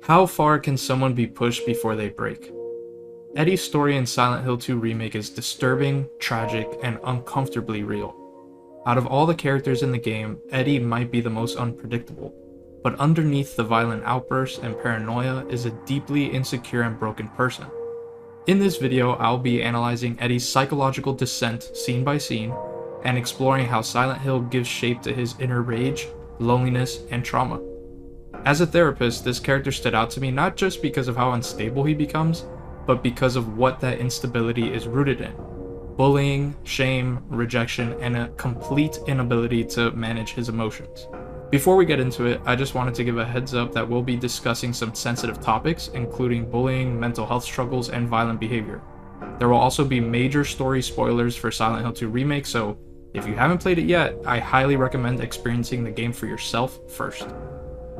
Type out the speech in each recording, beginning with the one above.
How far can someone be pushed before they break? Eddie's story in Silent Hill 2 Remake is disturbing, tragic, and uncomfortably real. Out of all the characters in the game, Eddie might be the most unpredictable, but underneath the violent outbursts and paranoia is a deeply insecure and broken person. In this video, I'll be analyzing Eddie's psychological descent scene by scene, and exploring how Silent Hill gives shape to his inner rage, loneliness, and trauma. As a therapist, this character stood out to me not just because of how unstable he becomes, but because of what that instability is rooted in. Bullying, shame, rejection, and a complete inability to manage his emotions. Before we get into it, I just wanted to give a heads up that we'll be discussing some sensitive topics, including bullying, mental health struggles, and violent behavior. There will also be major story spoilers for Silent Hill 2 Remake, so if you haven't played it yet, I highly recommend experiencing the game for yourself first.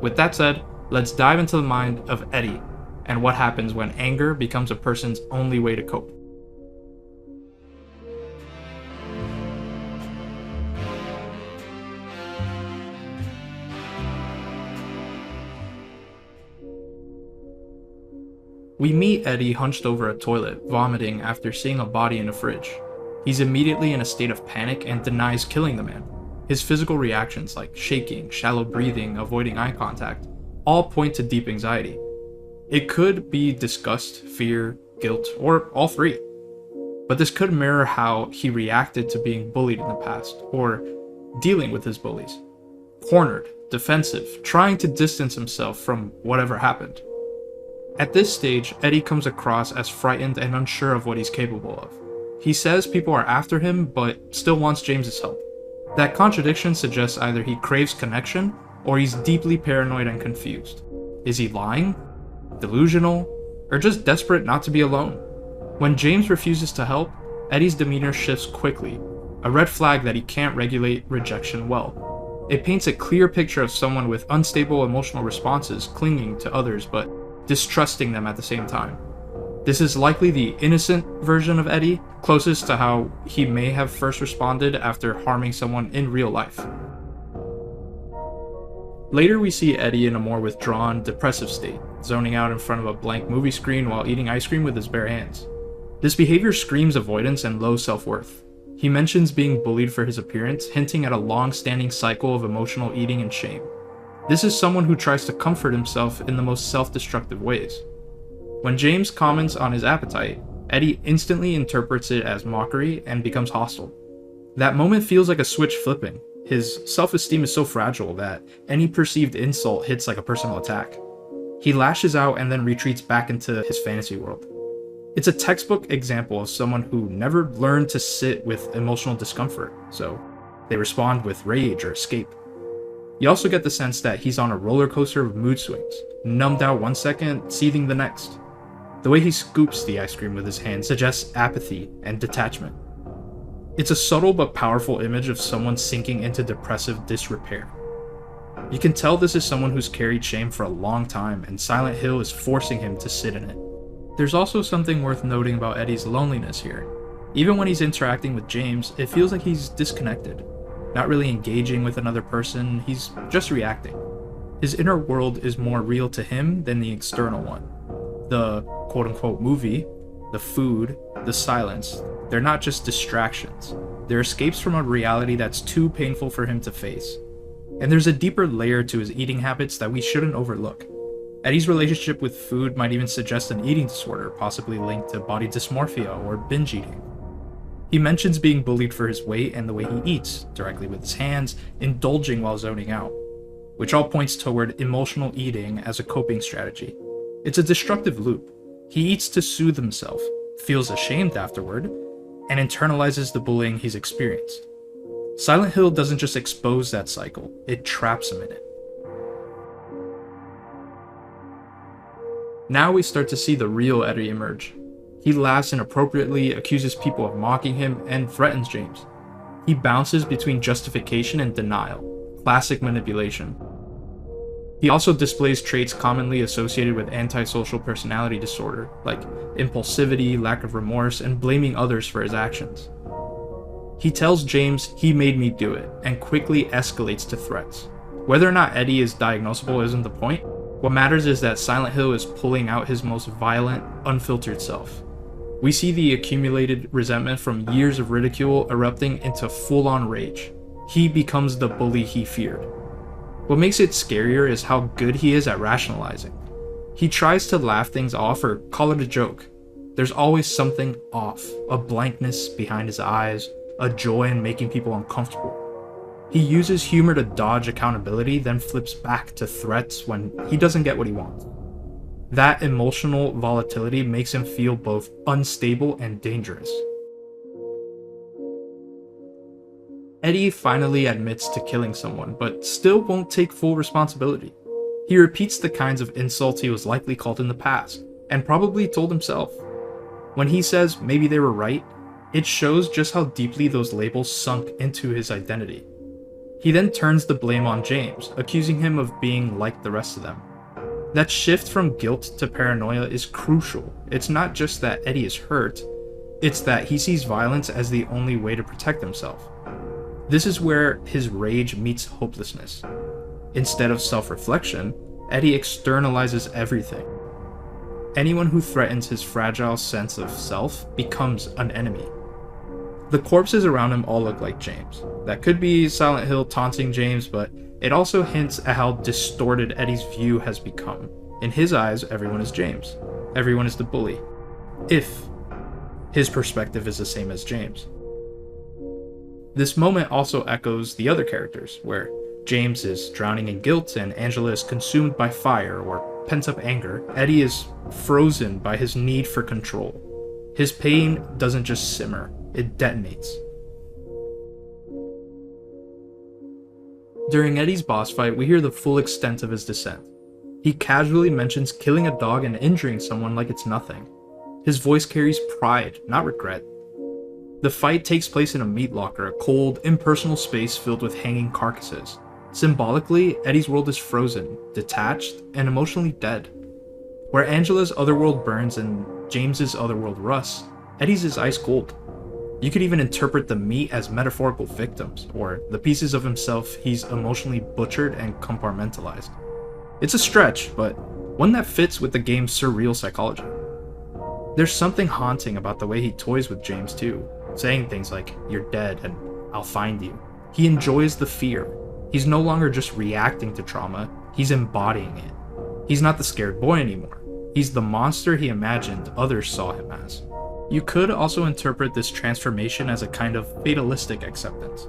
With that said, let's dive into the mind of Eddie, and what happens when anger becomes a person's only way to cope. We meet Eddie hunched over a toilet, vomiting after seeing a body in a fridge. He's immediately in a state of panic and denies killing the man. His physical reactions like shaking, shallow breathing, avoiding eye contact, all point to deep anxiety. It could be disgust, fear, guilt, or all three. But this could mirror how he reacted to being bullied in the past, or dealing with his bullies. Cornered, defensive, trying to distance himself from whatever happened. At this stage, Eddie comes across as frightened and unsure of what he's capable of. He says people are after him, but still wants James's help. That contradiction suggests either he craves connection, or he's deeply paranoid and confused. Is he lying? Delusional? Or just desperate not to be alone? When James refuses to help, Eddie's demeanor shifts quickly, a red flag that he can't regulate rejection well. It paints a clear picture of someone with unstable emotional responses, clinging to others but distrusting them at the same time. This is likely the innocent version of Eddie, closest to how he may have first responded after harming someone in real life. Later we see Eddie in a more withdrawn, depressive state, zoning out in front of a blank movie screen while eating ice cream with his bare hands. This behavior screams avoidance and low self-worth. He mentions being bullied for his appearance, hinting at a long-standing cycle of emotional eating and shame. This is someone who tries to comfort himself in the most self-destructive ways. When James comments on his appetite, Eddie instantly interprets it as mockery and becomes hostile. That moment feels like a switch flipping. His self-esteem is so fragile that any perceived insult hits like a personal attack. He lashes out and then retreats back into his fantasy world. It's a textbook example of someone who never learned to sit with emotional discomfort, so they respond with rage or escape. You also get the sense that he's on a roller coaster of mood swings, numbed out one second, seething the next. The way he scoops the ice cream with his hand suggests apathy and detachment. It's a subtle but powerful image of someone sinking into depressive disrepair. You can tell this is someone who's carried shame for a long time, and Silent Hill is forcing him to sit in it. There's also something worth noting about Eddie's loneliness here. Even when he's interacting with James, it feels like he's disconnected. Not really engaging with another person, he's just reacting. His inner world is more real to him than the external one. The quote-unquote movie, the food, the silence, they're not just distractions. They're escapes from a reality that's too painful for him to face. And there's a deeper layer to his eating habits that we shouldn't overlook. Eddie's relationship with food might even suggest an eating disorder, possibly linked to body dysmorphia or binge eating. He mentions being bullied for his weight and the way he eats, directly with his hands, indulging while zoning out, which all points toward emotional eating as a coping strategy. It's a destructive loop. He eats to soothe himself, feels ashamed afterward, and internalizes the bullying he's experienced. Silent Hill doesn't just expose that cycle, it traps him in it. Now we start to see the real Eddie emerge. He laughs inappropriately, accuses people of mocking him, and threatens James. He bounces between justification and denial, classic manipulation. He also displays traits commonly associated with antisocial personality disorder, like impulsivity, lack of remorse, and blaming others for his actions. He tells James he made me do it, and quickly escalates to threats. Whether or not Eddie is diagnosable isn't the point. What matters is that Silent Hill is pulling out his most violent, unfiltered self. We see the accumulated resentment from years of ridicule erupting into full-on rage. He becomes the bully he feared. What makes it scarier is how good he is at rationalizing. He tries to laugh things off or call it a joke. There's always something off, a blankness behind his eyes, a joy in making people uncomfortable. He uses humor to dodge accountability, then flips back to threats when he doesn't get what he wants. That emotional volatility makes him feel both unstable and dangerous. Eddie finally admits to killing someone, but still won't take full responsibility. He repeats the kinds of insults he was likely called in the past, and probably told himself. When he says maybe they were right, it shows just how deeply those labels sunk into his identity. He then turns the blame on James, accusing him of being like the rest of them. That shift from guilt to paranoia is crucial. It's not just that Eddie is hurt, it's that he sees violence as the only way to protect himself. This is where his rage meets hopelessness. Instead of self-reflection, Eddie externalizes everything. Anyone who threatens his fragile sense of self becomes an enemy. The corpses around him all look like James. That could be Silent Hill taunting James, but it also hints at how distorted Eddie's view has become. In his eyes, everyone is James. Everyone is the bully. If his perspective is the same as James. This moment also echoes the other characters, where James is drowning in guilt and Angela is consumed by fire or pent-up anger. Eddie is frozen by his need for control. His pain doesn't just simmer, it detonates. During Eddie's boss fight, we hear the full extent of his descent. He casually mentions killing a dog and injuring someone like it's nothing. His voice carries pride, not regret. The fight takes place in a meat locker, a cold, impersonal space filled with hanging carcasses. Symbolically, Eddie's world is frozen, detached, and emotionally dead. Where Angela's otherworld burns and James's otherworld rusts, Eddie's is ice cold. You could even interpret the meat as metaphorical victims, or the pieces of himself he's emotionally butchered and compartmentalized. It's a stretch, but one that fits with the game's surreal psychology. There's something haunting about the way he toys with James too, saying things like, "You're dead," and "I'll find you." He enjoys the fear. He's no longer just reacting to trauma, he's embodying it. He's not the scared boy anymore. He's the monster he imagined others saw him as. You could also interpret this transformation as a kind of fatalistic acceptance.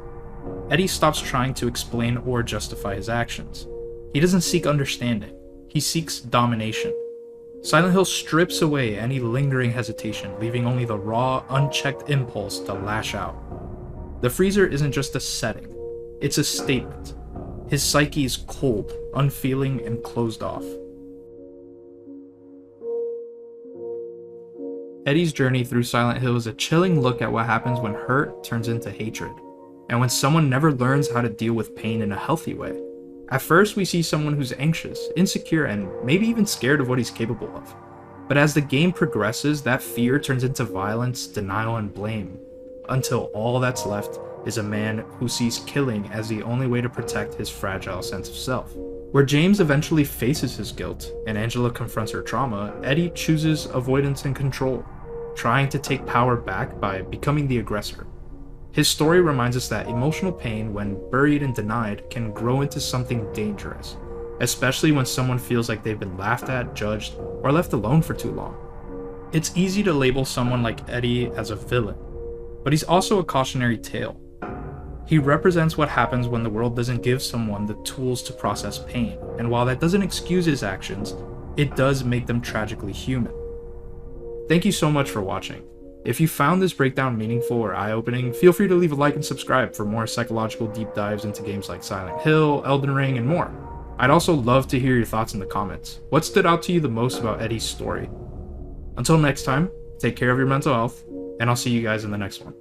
Eddie stops trying to explain or justify his actions. He doesn't seek understanding, he seeks domination. Silent Hill strips away any lingering hesitation, leaving only the raw, unchecked impulse to lash out. The freezer isn't just a setting, it's a statement. His psyche is cold, unfeeling, and closed off. Eddie's journey through Silent Hill is a chilling look at what happens when hurt turns into hatred, and when someone never learns how to deal with pain in a healthy way. At first, we see someone who's anxious, insecure, and maybe even scared of what he's capable of. But as the game progresses, that fear turns into violence, denial, and blame, until all that's left is a man who sees killing as the only way to protect his fragile sense of self. Where James eventually faces his guilt, and Angela confronts her trauma, Eddie chooses avoidance and control, trying to take power back by becoming the aggressor. His story reminds us that emotional pain, when buried and denied, can grow into something dangerous, especially when someone feels like they've been laughed at, judged, or left alone for too long. It's easy to label someone like Eddie as a villain, but he's also a cautionary tale. He represents what happens when the world doesn't give someone the tools to process pain, and while that doesn't excuse his actions, it does make them tragically human. Thank you so much for watching. If you found this breakdown meaningful or eye-opening, feel free to leave a like and subscribe for more psychological deep dives into games like Silent Hill, Elden Ring, and more. I'd also love to hear your thoughts in the comments. What stood out to you the most about Eddie's story? Until next time, take care of your mental health, and I'll see you guys in the next one.